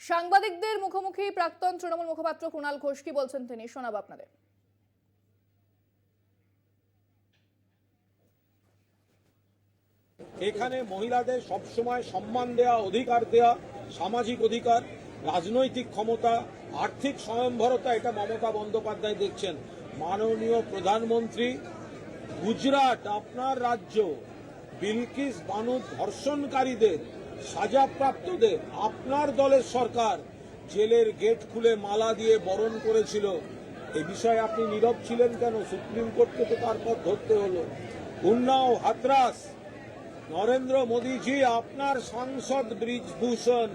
সাংবাদিকদের মুখোমুখি প্রাক্তন তৃণমূল মুখপাত্র কুণাল ঘোষ কি বলছেন তিনি শোনাবো আপনাদের। এখানে মহিলাদের সবসময় সম্মান দেয়া, অধিকার দেয়া, সামাজিক অধিকার, রাজনৈতিক ক্ষমতা, আর্থিক স্বয়ংভরতা, এটা মমতা বন্দ্যোপাধ্যায় দেখছেন। মাননীয় প্রধানমন্ত্রী, গুজরাট আপনার রাজ্য, বিলকিস বানু ধর্ষণকারীদের, সাজাপ্রাপ্তদের আপনার দলের সরকার জেলের গেট খুলে মালা দিয়ে বরণ করেছিল। এই বিষয়ে আপনি নীরব ছিলেন কেন? সুপ্রিম কোর্টকে তো তারপর ধরতে হলো। উন্নাও, হাতরাস, নরেন্দ্র মোদীজি আপনার সাংসদ ব্রিজভূষণ,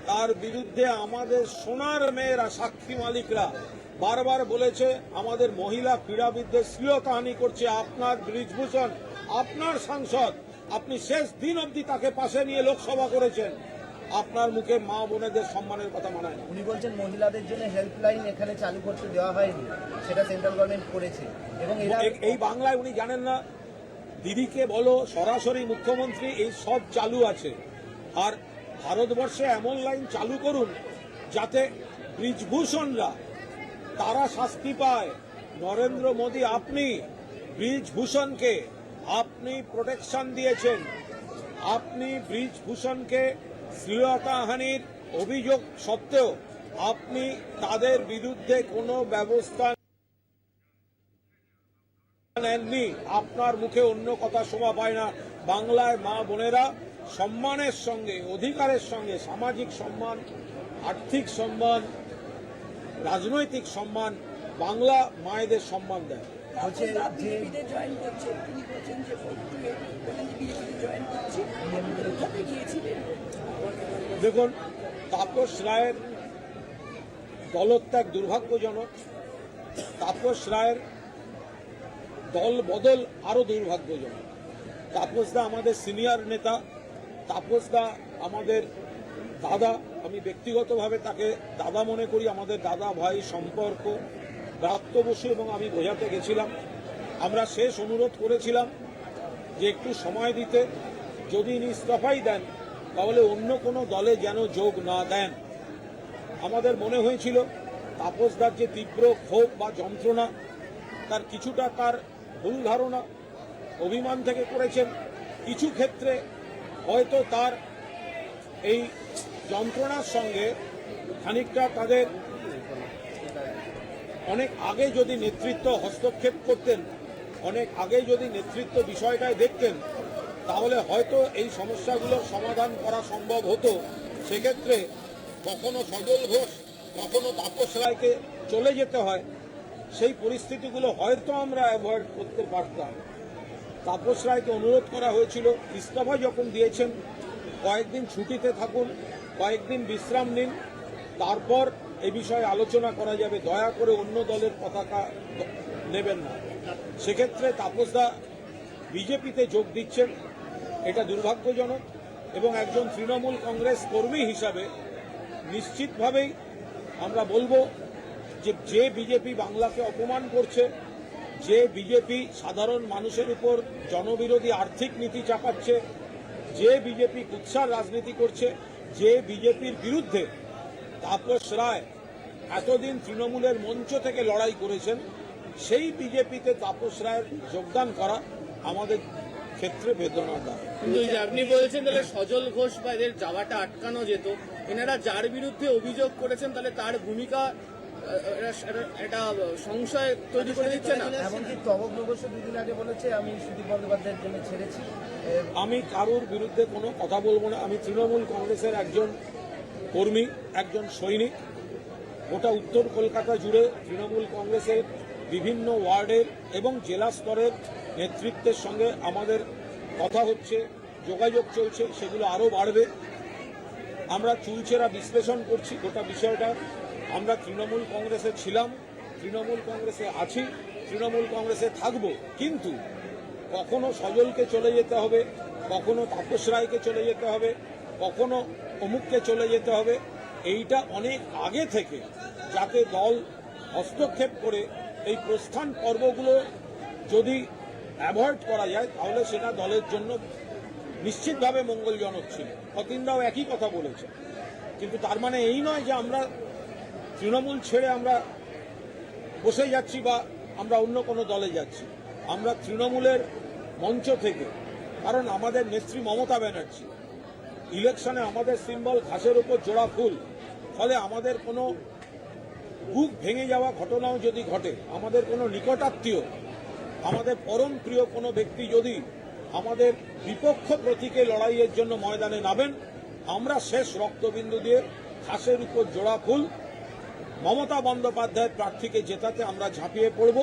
তার বিরুদ্ধে আমাদের সোনার মেয়েরা, সাক্ষী মালিকরা বারবার বলেছে আমাদের মহিলা ক্রীড়াবিদদের শ্লীলতাহানি করছে। আপনার ব্রিজভূষণ, আপনার সাংসদ, আপনি শেষ দিন অবধি তাকে পাশে নিয়ে লোকসভা করেছেন। আপনার মুখে মা বোনেদের সম্মানের কথা মানায় না। উনি বলছেন মহিলাদের জন্য হেল্পলাইন এখানে চালু করতে দেওয়া হয়নি, সেটা সেন্ট্রাল গভর্নমেন্ট করেছে। এবং এই বাংলায় উনি জানেন না? দিদিকে বলো, সরাসরি মুখ্যমন্ত্রী এই সব চালু আছে। আর ভারতবর্ষে এমন লাইন চালু করুন যাতে ব্রিজভূষণরা তারা শাস্তি পায়। নরেন্দ্র মোদী, আপনি ব্রিজভূষণকে আপনি প্রোটেকশন দিয়েছেন। আপনি ব্রিজভূষণকে শ্লীলতাহানির অভিযোগ সত্ত্বেও আপনি তাদের বিরুদ্ধে কোনো ব্যবস্থা নেননি। আপনার মুখে অন্য কথা শোভা পায় না। বাংলায় মা বোনেরা সম্মানের সঙ্গে, অধিকারের সঙ্গে, সামাজিক সম্মান, আর্থিক সম্মান, রাজনৈতিক সম্মান, বাংলা মায়েদের সম্মান দেয়। দেখুন, তাপস রায়ের দলত্যাগ দুর্ভাগ্যজনক। তাপস রায়ের দল বদল আরো দুর্ভাগ্যজনক। তাপসদা আমাদের সিনিয়র নেতা, তাপসদা আমাদের দাদা। আমি ব্যক্তিগতভাবে তাকে দাদা মনে করি। আমাদের দাদা ভাই সম্পর্ক। ব্রাত্য বসু এবং আমি বোঝাতে গেছিলাম, আমরা শেষ অনুরোধ করেছিলাম যে একটু সময় দিতে, যদি ইনি ইস্তফাই দেন তাহলে অন্য কোনো দলে যেন যোগ না দেন। আমাদের মনে হয়েছিল তাপসদার যে তীব্র ক্ষোভ বা যন্ত্রণা, তার কিছুটা তার ভুল ধারণা, অভিমান থেকে করেছেন। কিছু ক্ষেত্রে হয়তো তার এই যন্ত্রণার সঙ্গে খানিকটা তাদের অনেক আগে যদি নেতৃত্ব হস্তক্ষেপ করতেন, অনেক আগে যদি নেতৃত্ব বিষয়টায় দেখতেন, তাহলে হয়তো এই সমস্যাগুলোর সমাধান করা সম্ভব হতো। সেক্ষেত্রে কখনো সজল ঘোষ, কখনো তাপস রায়কে চলে যেতে হয়, সেই পরিস্থিতিগুলো হয়তো আমরা অ্যাভয়েড করতে পারতাম। তাপস রায়কে অনুরোধ করা হয়েছিল, ইস্তফা যখন দিয়েছেন কয়েকদিন ছুটিতে থাকুন, কয়েকদিন বিশ্রাম নিন, তারপর এ বিষয়ে আলোচনা করা যাবে। দয়া করে অন্য দলের পতাকা নেবেন না। সেক্ষেত্রে তাপসদা বিজেপিতে যোগ দিচ্ছেন, এটা দুর্ভাগ্যজনক। এবং একজন তৃণমূল কংগ্রেস কর্মী হিসাবে নিশ্চিতভাবেই আমরা বলবো যে বিজেপি বাংলাকে অপমান করছে, যে বিজেপি সাধারণ মানুষের উপর জনবিরোধী আর্থিক নীতি চাপাচ্ছে, যে বিজেপি কুৎসার রাজনীতি করছে, যে বিজেপির বিরুদ্ধে তাপস রায় এতদিন তৃণমূলের মঞ্চ থেকে লড়াই করেছেন, সেই বিজেপিতে তাপস রায়ের যোগদান করা আমাদের ক্ষেত্রে বেদনাদায়ক। কিন্তু আপনি বলছেন তাহলে সজল ঘোষ বা এদের যাওয়াটা আটকানো যেত। এনারা যার বিরুদ্ধে অভিযোগ করেছেন তাহলে তার ভূমিকা এটা সংশয় তৈরি করে দিচ্ছে না। এমনকি তবক অবশ্য দুদিন আগে বলেছে আমি সুদীপ বন্দ্যোপাধ্যায়ের জন্য ছেড়েছি। আমি কারোর বিরুদ্ধে কোনো কথা বলবো না। আমি তৃণমূল কংগ্রেসের একজন কর্মী, একজন সৈনিক। গোটা উত্তর কলকাতা জুড়ে তৃণমূল কংগ্রেসের বিভিন্ন ওয়ার্ডের এবং জেলা স্তরের নেতৃত্বের সঙ্গে আমাদের কথা হচ্ছে, যোগাযোগ চলছে, সেগুলো আরও বাড়বে। আমরা চুলচেরা বিশ্লেষণ করছি গোটা বিষয়টা। আমরা তৃণমূল কংগ্রেসে ছিলাম, তৃণমূল কংগ্রেসে আছি, তৃণমূল কংগ্রেসে থাকব। কিন্তু কখনো সজলকে চলে যেতে হবে, কখনো তাপস রায়কে চলে যেতে হবে, কখনো অমুককে চলে যেতে হবে, এইটা অনেক আগে থেকে যাতে দল হস্তক্ষেপ করে এই প্রস্থান পর্বগুলো যদি অ্যাভয়েড করা যায়, তাহলে সেটা দলের জন্য নিশ্চিতভাবে মঙ্গলজনক ছিল। অতীনরাও একই কথা বলেছে। কিন্তু তার মানে এই নয় যে আমরা তৃণমূল ছেড়ে আমরা বসে যাচ্ছি বা আমরা অন্য কোনো দলে যাচ্ছি। আমরা তৃণমূলের মঞ্চ থেকে, কারণ আমাদের নেত্রী মমতা ব্যানার্জি ইলেকশনে আমাদের সিম্বল ঘাসের উপর জোড়া ফুল, ফলে আমাদের কোনো বুক ভেঙে যাওয়া ঘটনাও যদি ঘটে, আমাদের কোনো নিকটাত্মীয়, আমাদের পরম প্রিয় কোনো ব্যক্তি যদি আমাদের বিপক্ষ প্রতীকে লড়াইয়ের জন্য ময়দানে নামেন, আমরা শেষ রক্তবিন্দু দিয়ে ঘাসের উপর জোড়া ফুল মমতা বন্দ্যোপাধ্যায়ের প্রার্থীকে জেতাতে আমরা ঝাঁপিয়ে পড়ব।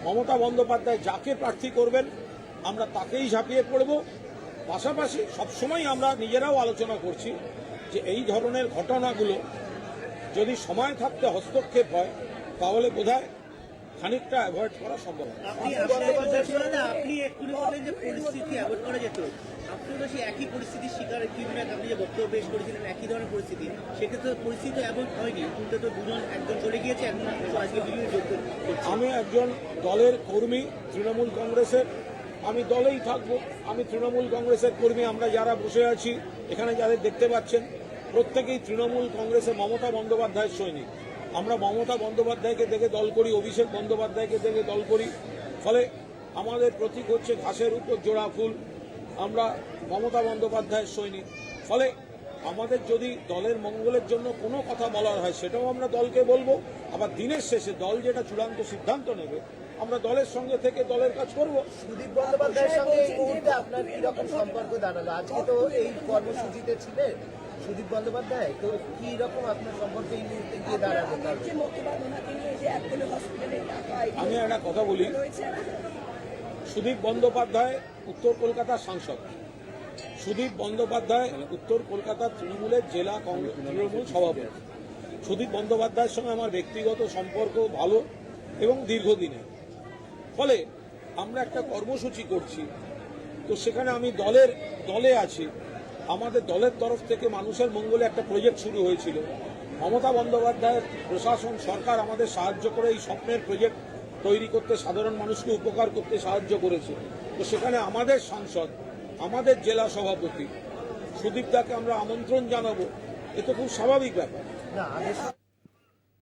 মমতা বন্দ্যোপাধ্যায় যাকে প্রার্থী করবেন আমরা তাকেই ঝাঁপিয়ে পড়ব। পাশাপাশি সবসময় আমরা নিজেরাও আলোচনা করছি যে এই ধরনের ঘটনাগুলো যদি সময় থাকতে হস্তক্ষেপ হয় তাহলে বোধহয় খানিকটা অ্যাভয়েড করা সম্ভব। আপনি এক্ষুনি বললেন যে পরিস্থিতি অ্যাভয়েড করা যেত, আপনি তো সেই একই পরিস্থিতির শিকার। কিছুদিন আগে আপনি যে বক্তব্য পেশ করেছিলেন একই ধরনের পরিস্থিতি, সেক্ষেত্রে পরিস্থিতি অ্যাভয়েড হয়নি। উল্টো তো একজন চলে গিয়েছে, এখন আজকে বিজেপি যোগ করছে। আমি একজন দলের কর্মী, তৃণমূল কংগ্রেসের, আমি দলেই থাকবো। আমি তৃণমূল কংগ্রেসের কর্মী। আমরা যারা বসে আছি এখানে যাদের দেখতে পাচ্ছেন প্রত্যেকেই তৃণমূল কংগ্রেসের মমতা বন্দ্যোপাধ্যায়ের সৈনিক। আমরা মমতা বন্দ্যোপাধ্যায়কে দেখে দল করি, অভিষেক বন্দ্যোপাধ্যায়কে দেখে দল করি, ফলে আমাদের প্রতীক হচ্ছে ঘাসের উপর জোড়া ফুল। আমরা মমতা বন্দ্যোপাধ্যায়ের সৈনিক, ফলে আমাদের যদি দলের মঙ্গলের জন্য কোনো কথা বলার হয় সেটাও আমরা দলকে বলবো। আবার দিনের শেষে দল যেটা চূড়ান্ত সিদ্ধান্ত নেবে আমরা দলের সঙ্গে থেকে দলের কাজ করব। সুদীপ বন্দ্যোপাধ্যায়ের সঙ্গে এই মুহূর্তে আপনার কিরকম সম্পর্ক দাঁড়ালো? আজকে তো এই কর্মসূচিতে ছিলেন সুদীপ বন্দ্যোপাধ্যায়, তো কি রকম আপনার সম্পর্ক এই মুহূর্তে গিয়ে দাঁড়ালো? আমি একটা কথা বলি, সুদীপ বন্দ্যোপাধ্যায় উত্তর কলকাতার সাংসদ। সুদীপ বন্দ্যোপাধ্যায় উত্তর কলকাতার তৃণমূলের জেলা তৃণমূল সভাপতি। সুদীপ বন্দ্যোপাধ্যায়ের সঙ্গে আমার ব্যক্তিগত সম্পর্ক ভালো এবং দীর্ঘদিনের। ফলে আমরা একটা কর্মসূচি করছি, তো সেখানে আমি দলে আছি। আমাদের দলের তরফ থেকে মানুষের মঙ্গলে একটা প্রজেক্ট শুরু হয়েছিল। মমতা বন্দ্যোপাধ্যায়ের প্রশাসন সরকার আমাদের সাহায্য করে এই স্বপ্নের প্রজেক্ট তৈরি করতে, সাধারণ মানুষকে উপকার করতে সাহায্য করেছে। তো সেখানে আমাদের সাংসদ, আমাদের জেলা সভাপতি সুদীপদাকে আমরা আমন্ত্রণ জানাবো, এ তো খুব স্বাভাবিক ব্যাপার। না,